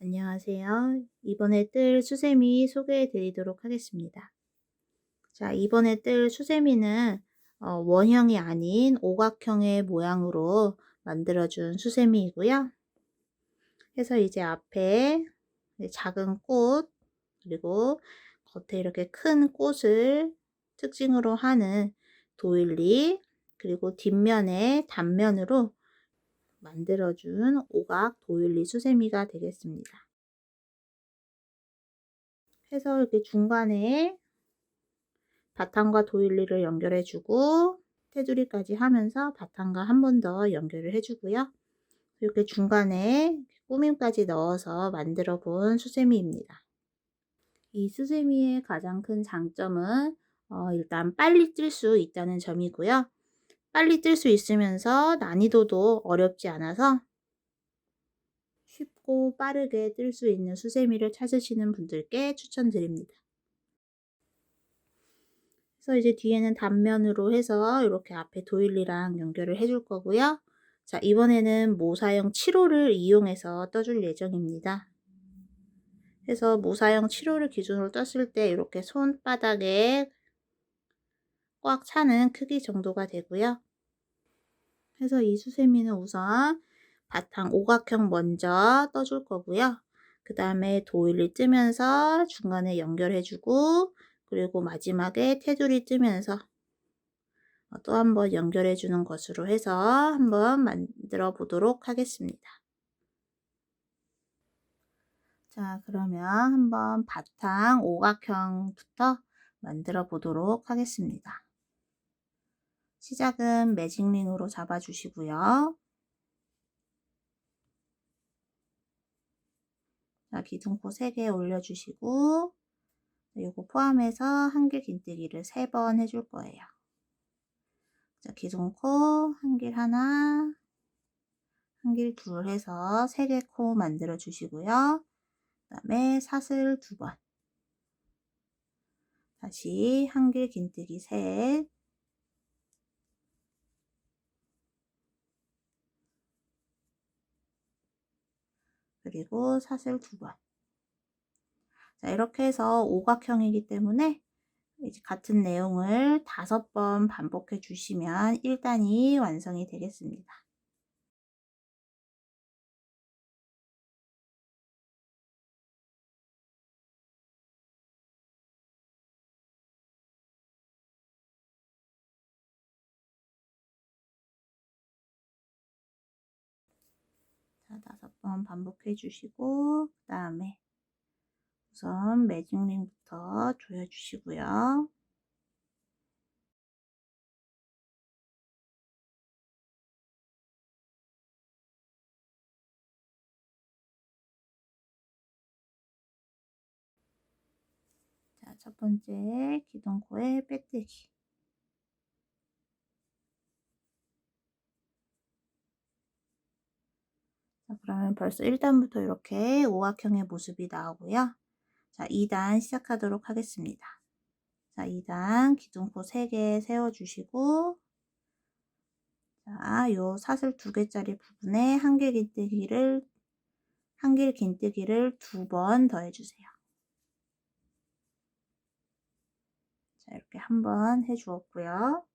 안녕하세요. 이번에 뜰 수세미 소개해 드리도록 하겠습니다. 자, 이번에 뜰 수세미는 원형이 아닌 오각형의 모양으로 만들어준 수세미이고요. 그래서 이제 앞에 작은 꽃, 그리고 겉에 이렇게 큰 꽃을 특징으로 하는 도일리, 그리고 뒷면에 단면으로 만들어준 오각 도일리 수세미가 되겠습니다. 해서 이렇게 중간에 바탕과 도일리를 연결해 주고 테두리까지 하면서 바탕과 한 번 더 연결을 해 주고요. 이렇게 중간에 꾸밈까지 넣어서 만들어 본 수세미입니다. 이 수세미의 가장 큰 장점은 일단 빨리 뜰 수 있다는 점이고요. 빨리 뜰 수 있으면서 난이도도 어렵지 않아서 쉽고 빠르게 뜰 수 있는 수세미를 찾으시는 분들께 추천드립니다. 그래서 이제 뒤에는 단면으로 해서 이렇게 앞에 도일리랑 연결을 해줄 거고요. 자, 이번에는 모사형 7호를 이용해서 떠줄 예정입니다. 그래서 모사형 7호를 기준으로 떴을 때 이렇게 손바닥에 꽉 차는 크기 정도가 되고요. 그래서 이 수세미는 우선 바탕 오각형 먼저 떠줄 거고요. 그 다음에 도일리 뜨면서 중간에 연결해주고, 그리고 마지막에 테두리 뜨면서 또 한번 연결해 주는 것으로 해서 한번 만들어 보도록 하겠습니다. 자, 그러면 한번 바탕 오각형부터 만들어 보도록 하겠습니다. 시작은 매직링으로 잡아 주시고요. 자, 기둥코 3개 올려 주시고, 요거 포함해서 한길 긴뜨기를 3번 해줄 거예요. 자, 기둥코 한길 하나, 한길 둘 해서 3개 코 만들어 주시고요. 그 다음에 사슬 2번, 다시 한길 긴뜨기 셋, 그리고 사슬 2번. 자, 이렇게 해서 오각형이기 때문에 이제 같은 내용을 5번 반복해 주시면 1단이 완성이 되겠습니다. 자, 5번 반복해 주시고, 그 다음에 우선 매직링부터 조여 주시고요. 자, 첫 번째 기둥코에 빼뜨기. 자, 그러면 벌써 1단부터 이렇게 오각형의 모습이 나오고요. 자, 2단 시작하도록 하겠습니다. 자, 2단 기둥코 3개 세워주시고, 자, 요 사슬 2개짜리 부분에 한길 긴뜨기를 2번 더해주세요. 자, 이렇게 한번 해주었고요.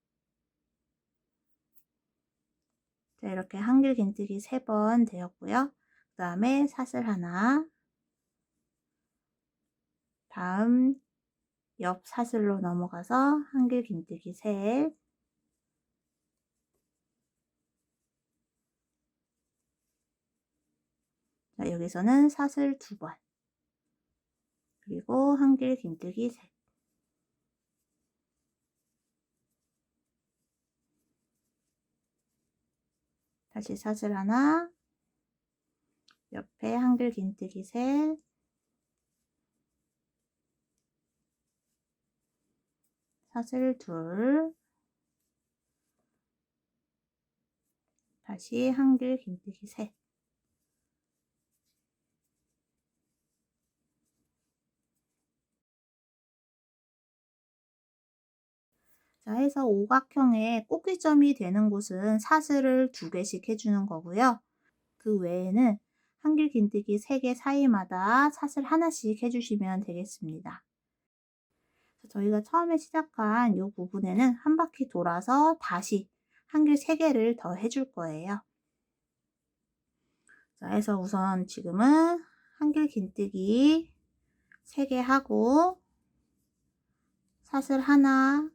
자, 이렇게 한길 긴뜨기 3번 되었고요. 그 다음에 사슬 하나, 다음 옆 사슬로 넘어가서 한길 긴뜨기 셋, 자, 여기서는 사슬 2번, 그리고 한길 긴뜨기 셋, 다시 사슬 하나, 옆에 한길 긴뜨기 셋, 사슬 둘, 다시 한길 긴뜨기 셋. 자, 해서 오각형의 꼭지점이 되는 곳은 사슬을 2개씩 해주는 거고요. 그 외에는 한길 긴뜨기 3개 사이마다 사슬 하나씩 해주시면 되겠습니다. 저희가 처음에 시작한 이 부분에는 한 바퀴 돌아서 다시 한길 3개를 더 해줄 거예요. 자, 해서 우선 지금은 한길 긴뜨기 3개 하고 사슬 하나,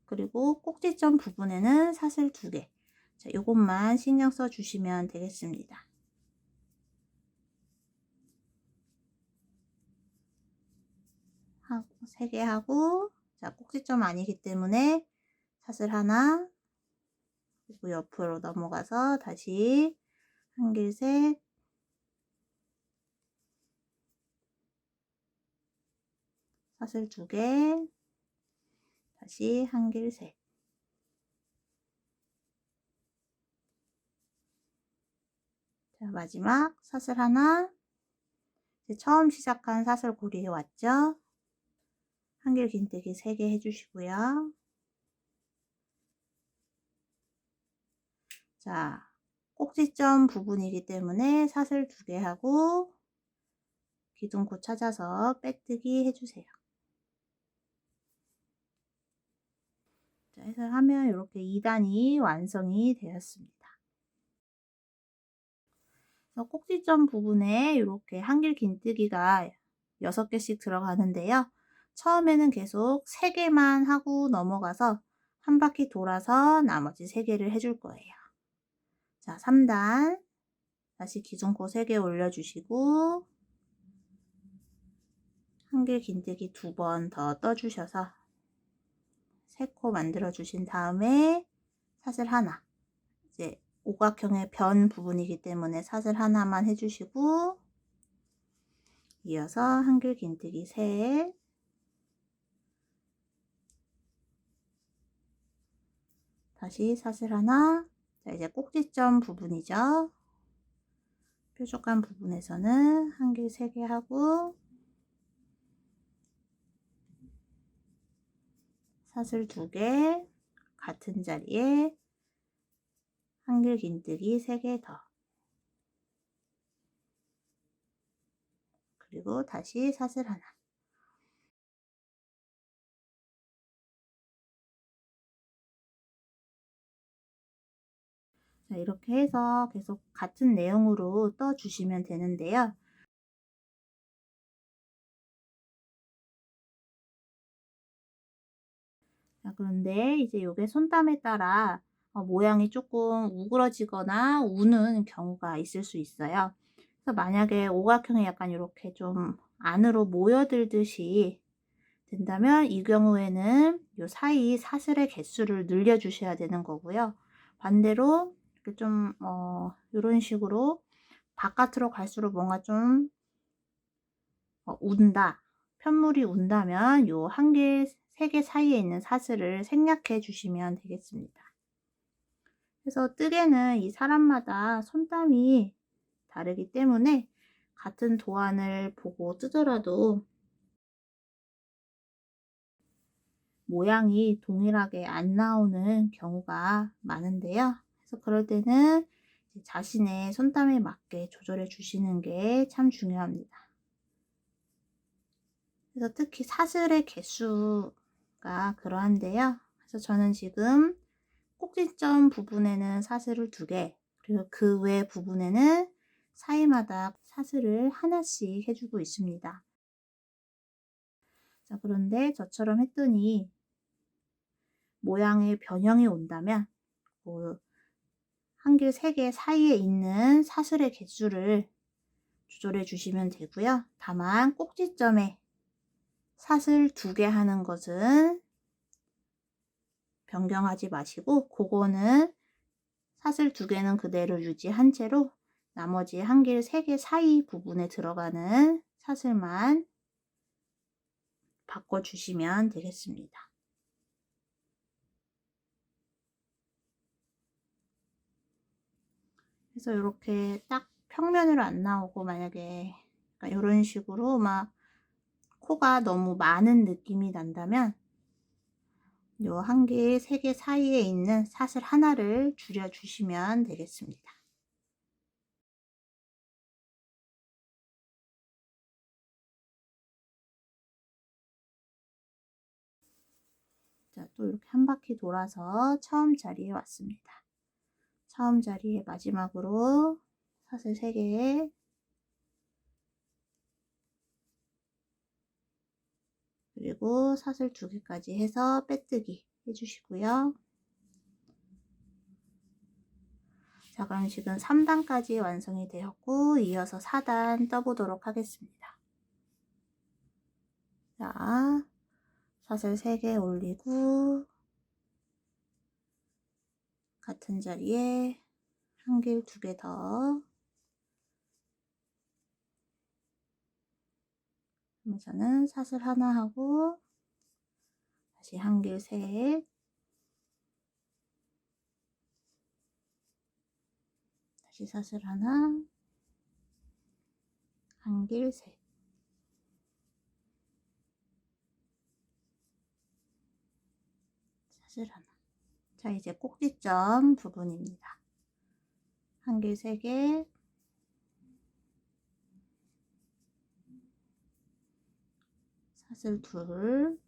그리고 꼭지점 부분에는 사슬 2개. 자, 요것만 신경 써 주시면 되겠습니다. 하고 3개 하고, 자, 꼭지점 아니기 때문에 사슬 하나, 그리고 옆으로 넘어가서 다시 한길 셋, 사슬 2개, 다시 한길 셋. 자, 마지막 사슬 하나, 이제 처음 시작한 사슬 고리에 왔죠? 한길 긴뜨기 3개 해주시고요. 자, 꼭지점 부분이기 때문에 사슬 2개 하고 기둥코 찾아서 빼뜨기 해주세요. 자, 해서 하면 이렇게 2단이 완성이 되었습니다. 그래서 꼭지점 부분에 이렇게 한길 긴뜨기가 6개씩 들어가는데요. 처음에는 계속 3개만 하고 넘어가서 한 바퀴 돌아서 나머지 3개를 해줄 거예요. 자, 3단 다시 기둥코 3개 올려주시고 한길 긴뜨기 2번 더 떠주셔서 3코 만들어 주신 다음에 사슬 하나, 이제 오각형의 변 부분이기 때문에 사슬 하나만 해주시고 이어서 한길 긴뜨기 셋, 다시 사슬 하나. 자, 이제 꼭지점 부분이죠. 뾰족한 부분에서는 한길 3개 하고 사슬 2개, 같은 자리에 한길 긴뜨기 3개 더, 그리고 다시 사슬 하나. 자, 이렇게 해서 계속 같은 내용으로 떠 주시면 되는데요. 자, 그런데 이제 요게 손땀에 따라 모양이 조금 우그러지거나 우는 경우가 있을 수 있어요. 그래서 만약에 오각형이 약간 이렇게 좀 안으로 모여들듯이 된다면 이 경우에는 요 사이 사슬의 개수를 늘려 주셔야 되는 거고요. 반대로 이렇게 좀 이런 식으로 바깥으로 갈수록 뭔가 좀 운다, 편물이 운다면 요 한 개, 3개 사이에 있는 사슬을 생략해 주시면 되겠습니다. 그래서 뜨개는 이 사람마다 손땀이 다르기 때문에 같은 도안을 보고 뜨더라도 모양이 동일하게 안 나오는 경우가 많은데요. 그래서 그럴 때는 자신의 손땀에 맞게 조절해 주시는 게 참 중요합니다. 그래서 특히 사슬의 개수가 그러한데요. 그래서 저는 지금 꼭지점 부분에는 사슬을 2개, 그리고 그 외 부분에는 사이마다 사슬을 하나씩 해주고 있습니다. 자, 그런데 저처럼 했더니 모양의 변형이 온다면 한길 3개 사이에 있는 사슬의 개수를 조절해 주시면 되고요. 다만 꼭지점에 사슬 2개 하는 것은 변경하지 마시고 그거는 사슬 2개는 그대로 유지한 채로 나머지 한길 3개 사이 부분에 들어가는 사슬만 바꿔주시면 되겠습니다. 그래서 이렇게 딱 평면으로 안 나오고 만약에 이런 식으로 막 코가 너무 많은 느낌이 난다면 요 한 개, 3개 사이에 있는 사슬 하나를 줄여 주시면 되겠습니다. 또 이렇게 한 바퀴 돌아서 처음 자리에 왔습니다. 처음 자리에 마지막으로 사슬 3개, 그리고 사슬 2개까지 해서 빼뜨기 해주시고요. 자, 그럼 지금 3단까지 완성이 되었고 이어서 4단 떠보도록 하겠습니다. 자, 사슬 3개 올리고 같은 자리에 한길 2개 더, 그러면서는 사슬 하나 하고 다시 한길 셋, 다시 사슬 하나, 한길 셋, 사슬 하나. 자, 이제 꼭지점 부분입니다. 한길 3개, 사슬 2,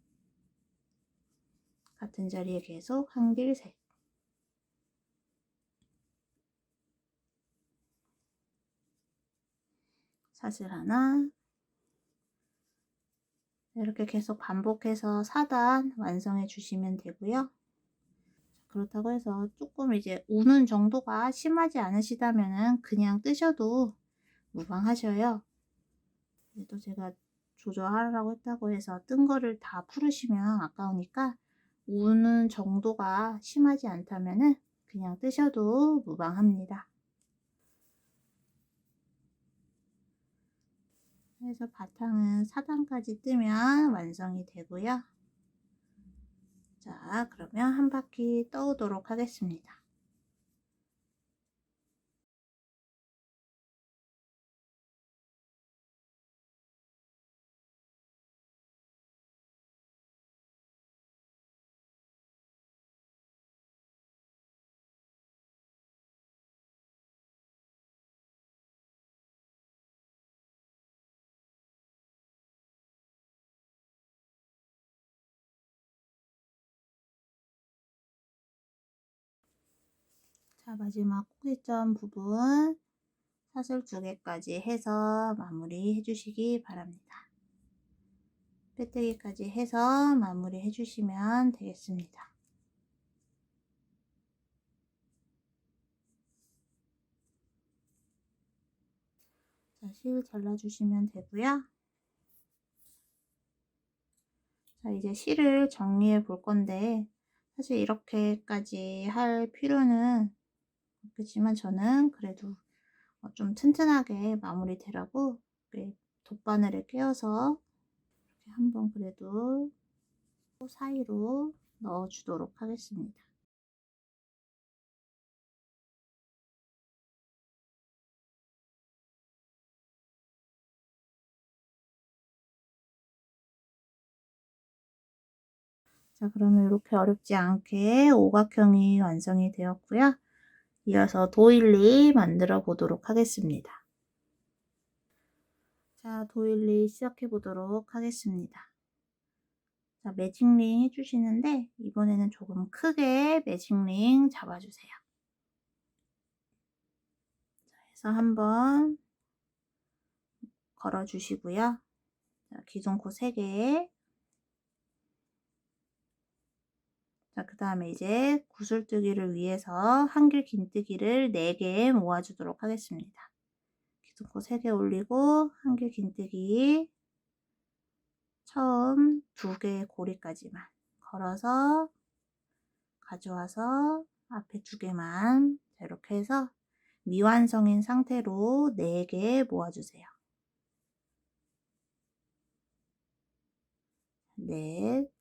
같은 자리에 계속 한길 셋, 사슬 하나. 이렇게 계속 반복해서 4단 완성해 주시면 되고요. 그렇다고 해서 조금 이제 우는 정도가 심하지 않으시다면은 그냥 뜨셔도 무방하셔요. 또 제가 조절하라고 했다고 해서 뜬 거를 다 풀으시면 아까우니까 우는 정도가 심하지 않다면은 그냥 뜨셔도 무방합니다. 그래서 바탕은 4단까지 뜨면 완성이 되고요. 자, 그러면 한 바퀴 떠오도록 하겠습니다. 자, 마지막 꼭지점 부분 사슬 2개까지 해서 마무리 해주시기 바랍니다. 빼뜨기까지 해서 마무리 해주시면 되겠습니다. 자, 실 잘라주시면 되고요. 자, 이제 실을 정리해 볼 건데 사실 이렇게까지 할 필요는 없겠지만 저는 그래도 좀 튼튼하게 마무리 되라고 돗바늘에 꿰어서 이렇게 한번 그래도 사이로 넣어 주도록 하겠습니다. 자, 그러면 이렇게 어렵지 않게 오각형이 완성이 되었고요. 이어서 도일리 만들어 보도록 하겠습니다. 자, 도일리 시작해 보도록 하겠습니다. 자, 매직링 해주시는데 이번에는 조금 크게 매직링 잡아주세요. 자, 해서 한번 걸어주시고요. 자, 기존코 3개. 자, 그 다음에 이제 구슬뜨기를 위해서 한길 긴뜨기를 4개 모아주도록 하겠습니다. 기존코 3개 올리고 한길 긴뜨기 처음 2개의 고리까지만 걸어서 가져와서 앞에 2개만 이렇게 해서 미완성인 상태로 4개 모아주세요. 넷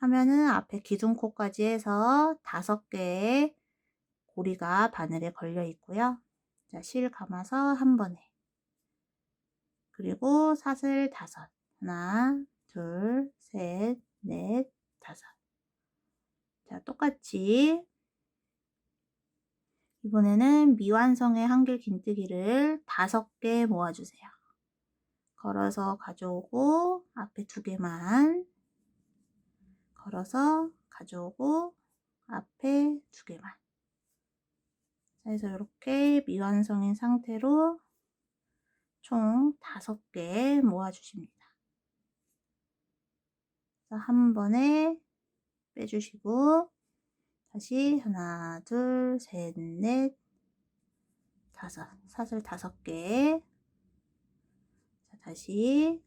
하면은 앞에 기둥코까지 해서 5개의 고리가 바늘에 걸려 있고요. 자, 실 감아서 한 번에, 그리고 사슬 5, 하나, 둘, 셋, 넷, 5. 자, 똑같이 이번에는 미완성의 한길 긴뜨기를 5개 모아주세요. 걸어서 가져오고 앞에 2개만 걸어서 가져오고 앞에 2개만. 자, 그래서 이렇게 미완성인 상태로 총 5개 모아주십니다. 한 번에 빼주시고 다시 하나, 둘, 셋, 넷, 5. 사슬 5개. 자, 다시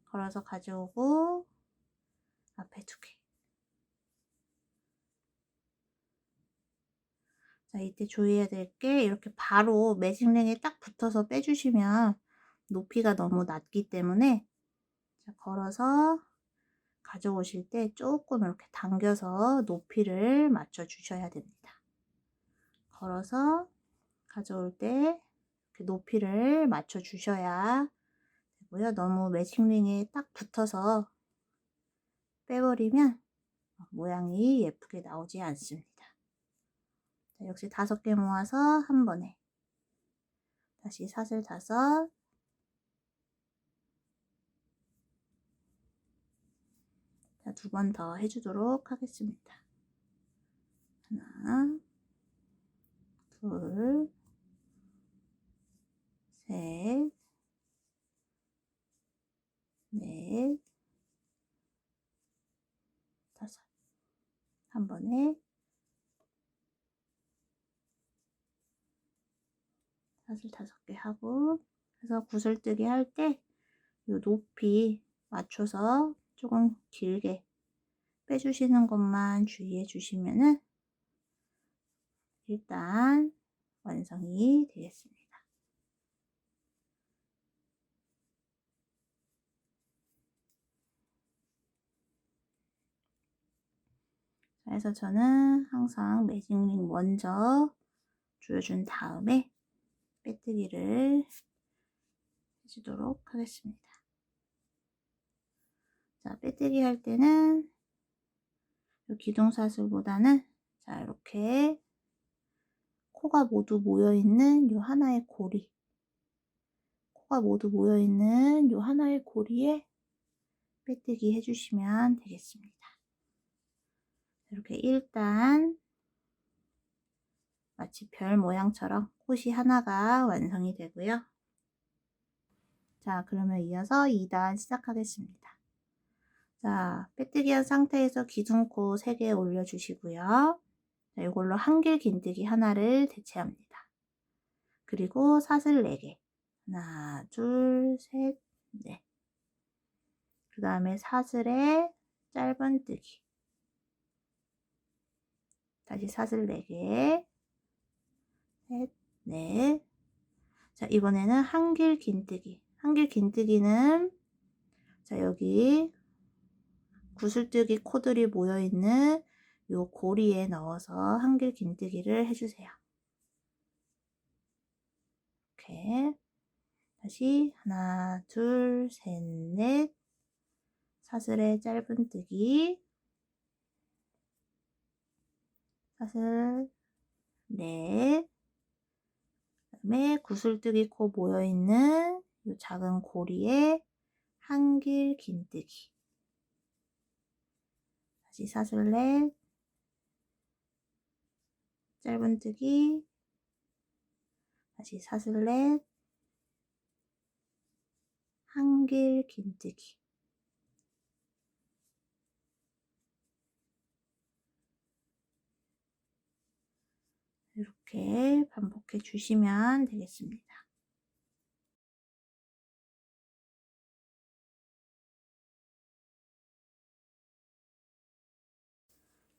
걸어서 가져오고 앞에 2개. 자, 이때 주의해야 될 게 이렇게 바로 매직링에 딱 붙어서 빼주시면 높이가 너무 낮기 때문에 자, 걸어서 가져오실 때 조금 이렇게 당겨서 높이를 맞춰 주셔야 됩니다. 걸어서 가져올 때 이렇게 높이를 맞춰 주셔야 되고요. 너무 매직링에 딱 붙어서 빼버리면 모양이 예쁘게 나오지 않습니다. 자, 역시 5개 모아서 한 번에 다시 사슬 5. 자, 2번 더 해주도록 하겠습니다. 하나, 둘, 셋, 넷, 5. 한 번에 사슬 5개 하고, 그래서 구슬뜨기 할 때 이 높이 맞춰서 조금 길게 빼주시는 것만 주의해 주시면은 일단 완성이 되겠습니다. 그래서 저는 항상 매직링 먼저 조여준 다음에 빼뜨기를 해주도록 하겠습니다. 자, 빼뜨기 할 때는 기둥사슬보다는 자, 이렇게 코가 모두 모여있는 요 하나의 고리, 코가 모두 모여있는 요 하나의 고리에 빼뜨기 해주시면 되겠습니다. 이렇게 일단 마치 별 모양처럼 꽃이 하나가 완성이 되고요. 자, 그러면 이어서 2단 시작하겠습니다. 자, 빼뜨기 한 상태에서 기둥코 3개 올려주시고요. 자, 이걸로 한길 긴뜨기 하나를 대체합니다. 그리고 사슬 4개. 하나, 둘, 셋, 넷. 그 다음에 사슬에 짧은뜨기. 다시 사슬 4개. 셋, 넷. 자, 이번에는 한길 긴뜨기. 한길 긴뜨기는 자, 여기 구슬뜨기 코들이 모여있는 요 고리에 넣어서 한길 긴뜨기를 해주세요. 이렇게 다시 하나, 둘, 셋, 넷. 사슬에 짧은뜨기. 사슬 넷. 그다음에 구슬뜨기 코 모여있는 요 작은 고리에 한길 긴뜨기. 다시 사슬 넷. 짧은뜨기. 다시 사슬 넷. 한길 긴뜨기. 이렇게 반복해 주시면 되겠습니다.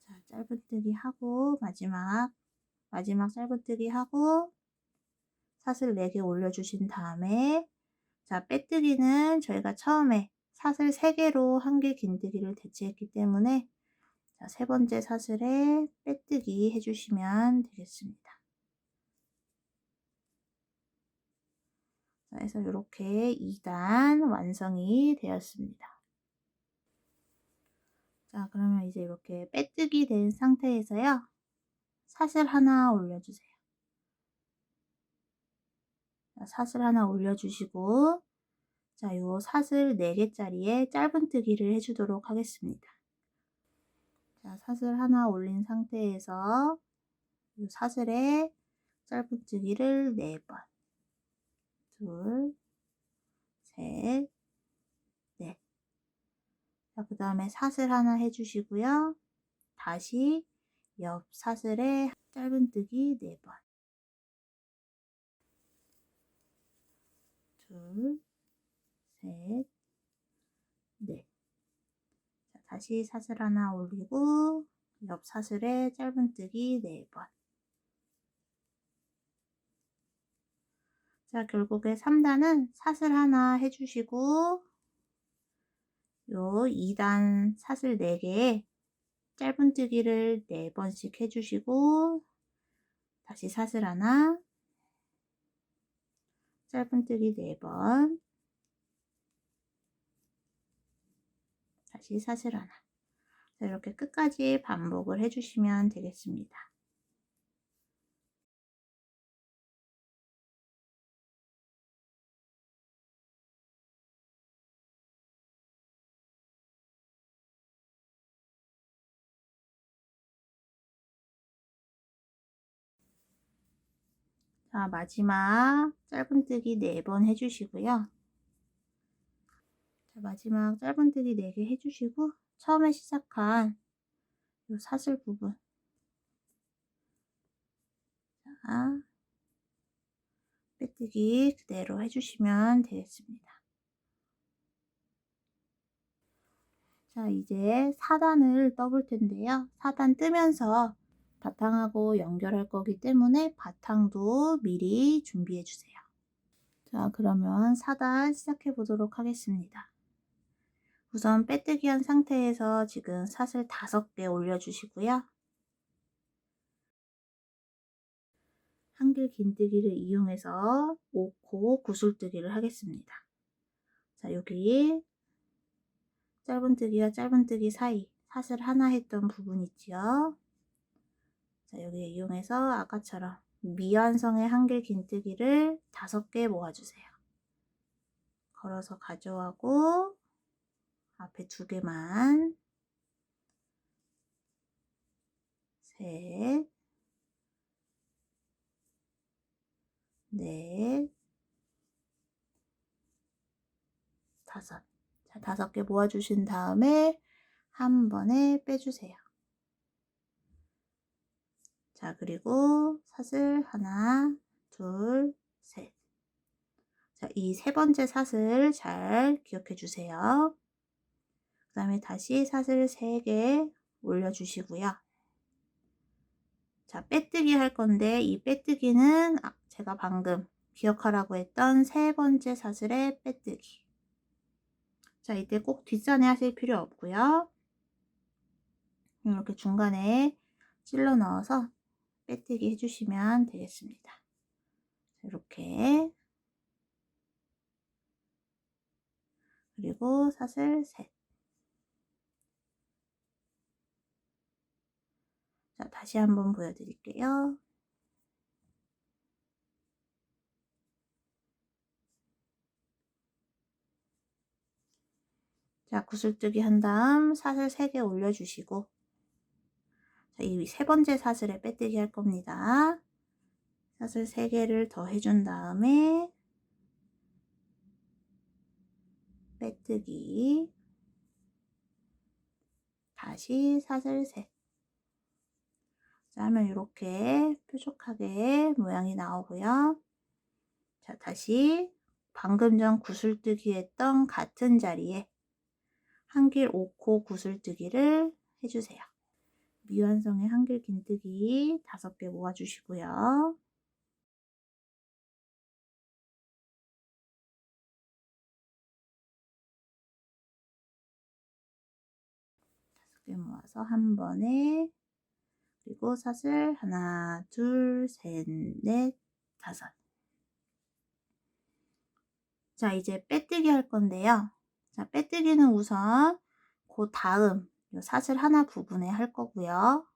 자, 짧은뜨기 하고 마지막 짧은뜨기 하고 사슬 4개 올려주신 다음에 자, 빼뜨기는 저희가 처음에 사슬 3개로 한길 긴뜨기를 대체했기 때문에 자, 3번째 사슬에 빼뜨기 해주시면 되겠습니다. 자, 그래서 이렇게 2단 완성이 되었습니다. 자, 그러면 이제 이렇게 빼뜨기 된 상태에서요. 사슬 하나 올려주세요. 자, 사슬 하나 올려주시고 자, 요 사슬 4개짜리에 짧은뜨기를 해주도록 하겠습니다. 자, 사슬 하나 올린 상태에서 이 사슬에 짧은뜨기를 4번. 둘, 셋, 넷. 자, 그 다음에 사슬 하나 해주시고요. 다시 옆 사슬에 짧은뜨기 4번. 둘, 셋, 넷. 자, 다시 사슬 하나 올리고 옆 사슬에 짧은뜨기 4번. 자, 결국에 3단은 사슬 하나 해주시고 요 2단 사슬 4개에 짧은뜨기를 4번씩 해주시고 다시 사슬 하나, 짧은뜨기 4번, 다시 사슬 하나. 자, 이렇게 끝까지 반복을 해주시면 되겠습니다. 자, 마지막 짧은뜨기 4번 해주시고요. 자, 마지막 짧은뜨기 4개 해주시고 처음에 시작한 요 사슬 부분, 자, 빼뜨기 그대로 해주시면 되겠습니다. 자, 이제 4단을 떠볼 텐데요. 4단 뜨면서 바탕하고 연결할 거기 때문에 바탕도 미리 준비해 주세요. 자, 그러면 4단 시작해 보도록 하겠습니다. 우선 빼뜨기 한 상태에서 지금 사슬 5개 올려주시고요. 한길 긴뜨기를 이용해서 5코 구슬뜨기를 하겠습니다. 자, 여기 짧은뜨기와 짧은뜨기 사이 사슬 하나 했던 부분 있지요. 자, 여기 이용해서 아까처럼 미완성의 한길 긴뜨기를 5개 모아주세요. 걸어서 가져가고 앞에 2개만, 셋, 넷, 5. 자, 5개 모아주신 다음에 한 번에 빼주세요. 자, 그리고 사슬 하나, 둘, 셋. 자, 이 3번째 사슬 잘 기억해 주세요. 그 다음에 다시 사슬 3개 올려주시고요. 자, 빼뜨기 할 건데 이 빼뜨기는 제가 방금 기억하라고 했던 3번째 사슬의 빼뜨기. 자, 이때 꼭 뒷선에 하실 필요 없고요. 이렇게 중간에 찔러 넣어서 빼뜨기 해주시면 되겠습니다. 자, 이렇게. 그리고 사슬 셋. 자, 다시 한번 보여드릴게요. 자, 구슬뜨기 한 다음 사슬 3개 올려주시고, 자, 이 3번째 사슬에 빼뜨기 할 겁니다. 사슬 3개를 더 해준 다음에 빼뜨기, 다시 사슬 셋. 자, 하면 이렇게 뾰족하게 모양이 나오고요. 자, 다시 방금 전 구슬뜨기 했던 같은 자리에 한길 5코 구슬뜨기를 해주세요. 미완성의 한길 긴뜨기 5개 모아주시고요. 5개 모아서 한 번에, 그리고 사슬 하나, 둘, 셋, 넷, 5. 자, 이제 빼뜨기 할 건데요. 자, 빼뜨기는 우선 그 다음 요 사슬 하나 부분에 할 거고요.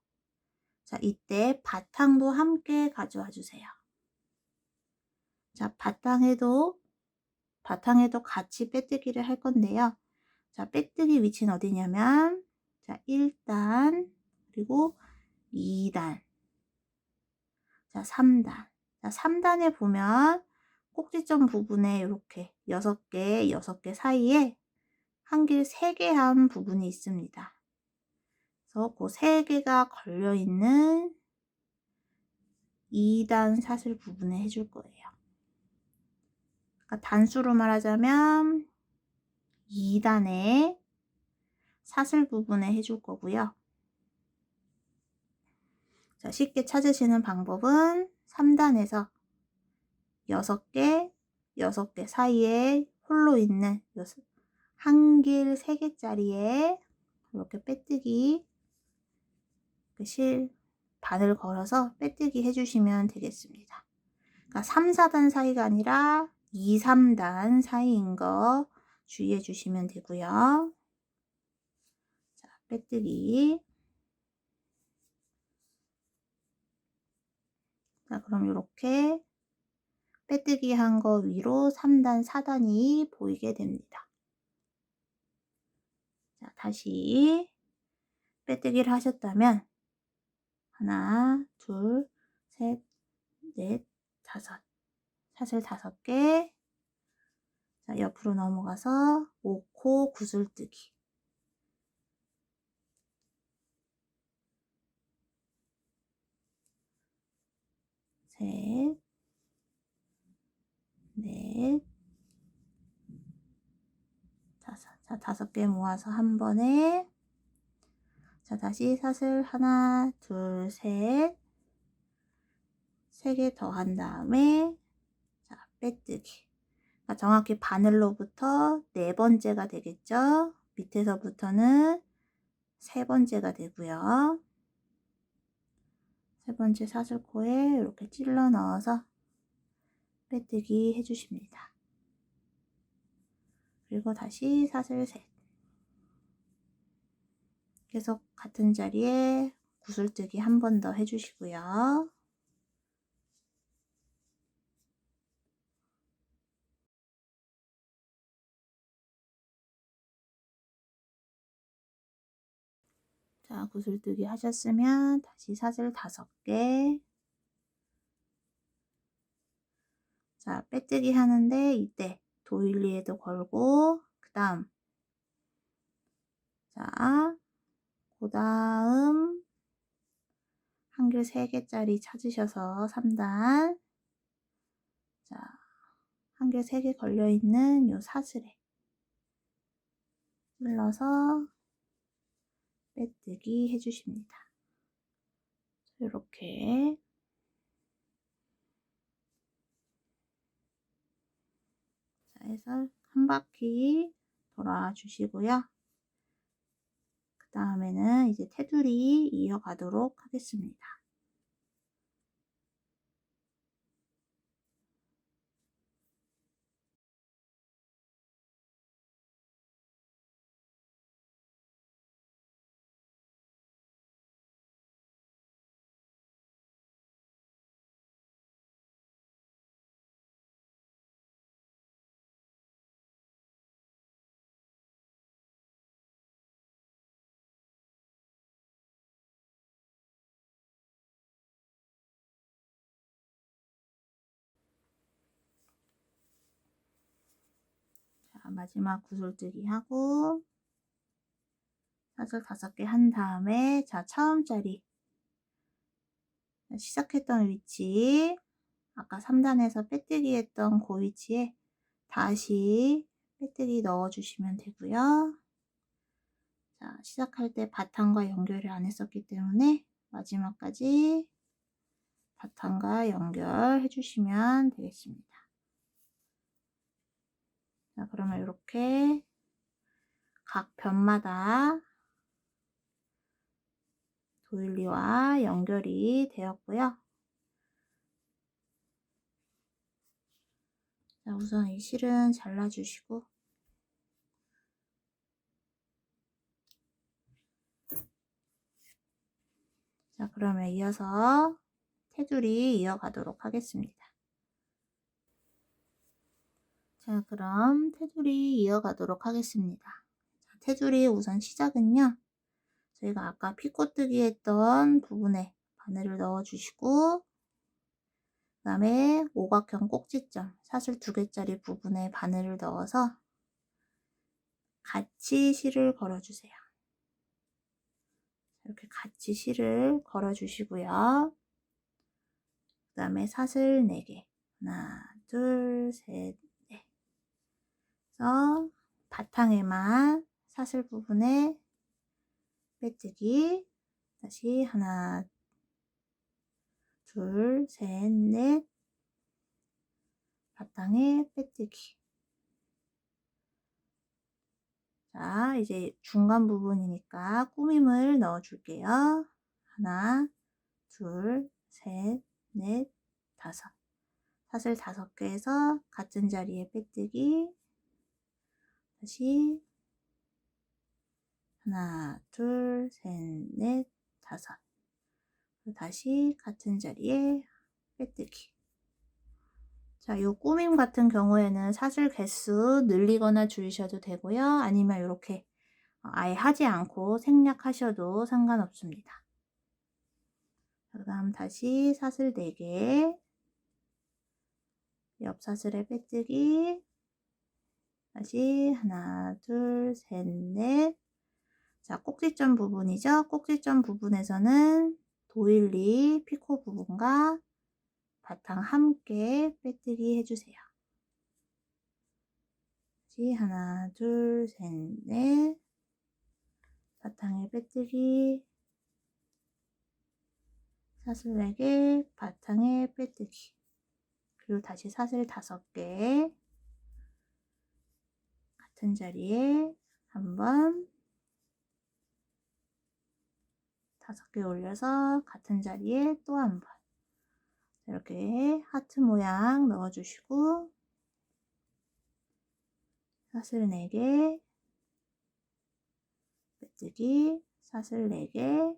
자, 이때 바탕도 함께 가져와 주세요. 자, 바탕에도 같이 빼뜨기를 할 건데요. 자, 빼뜨기 위치는 어디냐면, 자, 1단, 그리고 2단, 자 3단. 자 3단에 보면 꼭지점 부분에 이렇게 6개, 6개 사이에 한길 3개 한 부분이 있습니다. 그래서 그 3개가 걸려있는 2단 사슬 부분에 해줄 거예요. 그러니까 단수로 말하자면 2단에 사슬 부분에 해줄 거고요. 자, 쉽게 찾으시는 방법은 3단에서 6개, 6개 사이에 홀로 있는 한길 3개짜리에 이렇게 빼뜨기 바늘 걸어서 빼뜨기 해주시면 되겠습니다. 그러니까 3, 4단 사이가 아니라 2, 3단 사이인 거 주의해 주시면 되고요. 자, 빼뜨기. 자, 그럼 이렇게 빼뜨기 한 거 위로 3단, 4단이 보이게 됩니다. 자, 다시 빼뜨기를 하셨다면 하나, 둘, 셋, 넷, 다섯. 사슬 5개. 자, 옆으로 넘어가서 5코 구슬뜨기. 셋, 넷, 다섯. 자, 5개 모아서 한 번에. 자, 다시 사슬 하나, 둘, 셋. 3개 더 한 다음에, 자, 빼뜨기. 그러니까 정확히 바늘로부터 4번째가 되겠죠? 밑에서부터는 3번째가 되고요. 3번째 사슬코에 이렇게 찔러 넣어서 빼뜨기 해주십니다. 그리고 다시 사슬 셋. 계속 같은 자리에 구슬뜨기 한 번 더 해주시고요. 자, 구슬뜨기 하셨으면 다시 사슬 5개. 자, 빼뜨기 하는데 이때 도일리에도 걸고 그 다음 한길 3개짜리 찾으셔서 3단. 자, 한길 3개 걸려있는 요 사슬에 찔러서 빼뜨기 해주십니다. 이렇게 자, 해서 한 바퀴 돌아 주시고요. 그 다음에는 이제 테두리 이어가도록 하겠습니다. 자, 마지막 구슬뜨기 하고 사슬 5개 한 다음에 자, 처음 자리 시작했던 위치 아까 3단에서 빼뜨기 했던 그 위치에 다시 빼뜨기 넣어 주시면 되고요. 자, 시작할 때 바탕과 연결을 안 했었기 때문에 마지막까지 바탕과 연결해 주시면 되겠습니다. 자, 그러면 이렇게 각 변마다 도일리와 연결이 되었고요. 자, 우선 이 실은 잘라주시고 자, 그러면 이어서 테두리 이어가도록 하겠습니다. 자, 그럼 테두리 이어가도록 하겠습니다. 자, 테두리 우선 시작은요. 저희가 아까 피코뜨기 했던 부분에 바늘을 넣어 주시고, 그 다음에 오각형 꼭지점 사슬 2개짜리 부분에 바늘을 넣어서 같이 실을 걸어 주세요. 이렇게 같이 실을 걸어 주시고요. 그 다음에 사슬 4개, 하나, 둘, 셋, 넷. 그래서 바탕에만 사슬 부분에 빼뜨기, 다시 하나, 둘, 셋, 넷, 바탕에 빼뜨기. 자, 이제 중간 부분이니까 꾸밈을 넣어 줄게요. 하나, 둘, 셋, 넷, 다섯. 사슬 5개에서 같은 자리에 빼뜨기. 다시 하나, 둘, 셋, 넷, 다섯. 다시 같은 자리에 빼뜨기. 자, 요 꾸밈 같은 경우에는 사슬 개수 늘리거나 줄이셔도 되고요. 아니면 이렇게 아예 하지 않고 생략하셔도 상관없습니다. 그 다음 다시 사슬 4개, 옆 사슬에 빼뜨기, 다시 하나, 둘, 셋, 넷. 자, 꼭지점 부분이죠. 꼭지점 부분에서는 도일리 피코 부분과 바탕 함께 빼뜨기 해주세요. 다시 하나, 둘, 셋, 넷. 바탕에 빼뜨기, 사슬 4개, 바탕에 빼뜨기. 그리고 다시 사슬 5개, 같은 자리에 한번 5개 올려서 같은 자리에 또 한 번. 이렇게 하트 모양 넣어주시고, 사슬 4개, 빼뜨기, 사슬 4개,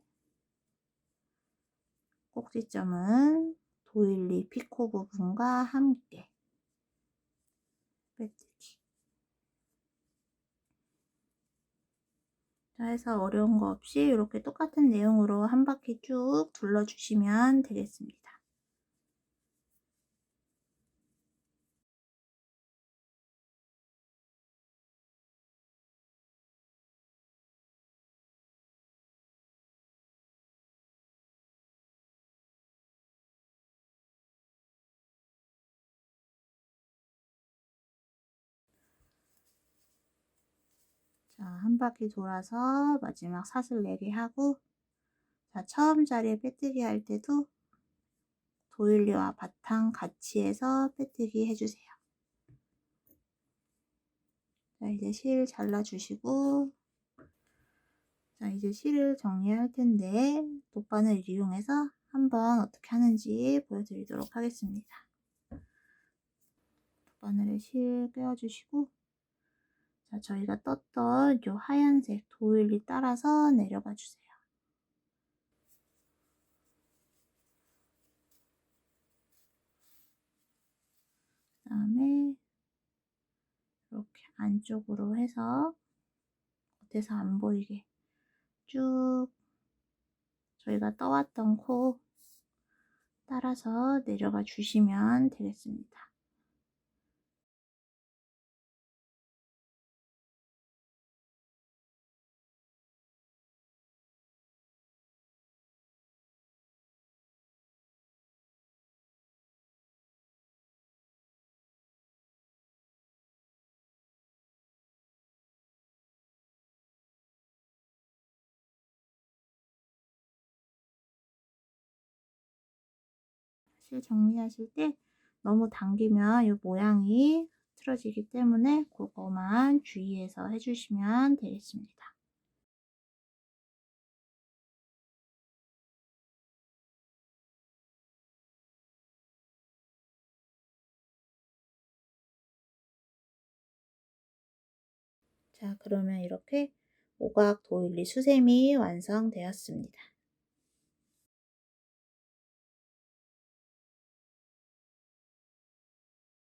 꼭지점은 도일리 피코 부분과 함께 빼뜨기. 자, 해서 어려운 거 없이 이렇게 똑같은 내용으로 한 바퀴 쭉 둘러주시면 되겠습니다. 자, 한 바퀴 돌아서 마지막 사슬 4개 하고, 자, 처음 자리에 빼뜨기 할 때도 도일리와 바탕 같이 해서 빼뜨기 해주세요. 자, 이제 실 잘라주시고, 자, 이제 실을 정리할 텐데 돗바늘 이용해서 한번 어떻게 하는지 보여드리도록 하겠습니다. 돗바늘에 실 꿰어주시고, 자, 저희가 떴던 요 하얀색 도일리 따라서 내려가 주세요. 그 다음에 이렇게 안쪽으로 해서 겉에서 안 보이게 쭉 저희가 떠왔던 코 따라서 내려가 주시면 되겠습니다. 실 정리하실 때 너무 당기면 이 모양이 틀어지기 때문에 그거만 주의해서 해주시면 되겠습니다. 자, 그러면 이렇게 오각 도일리 수세미 완성되었습니다.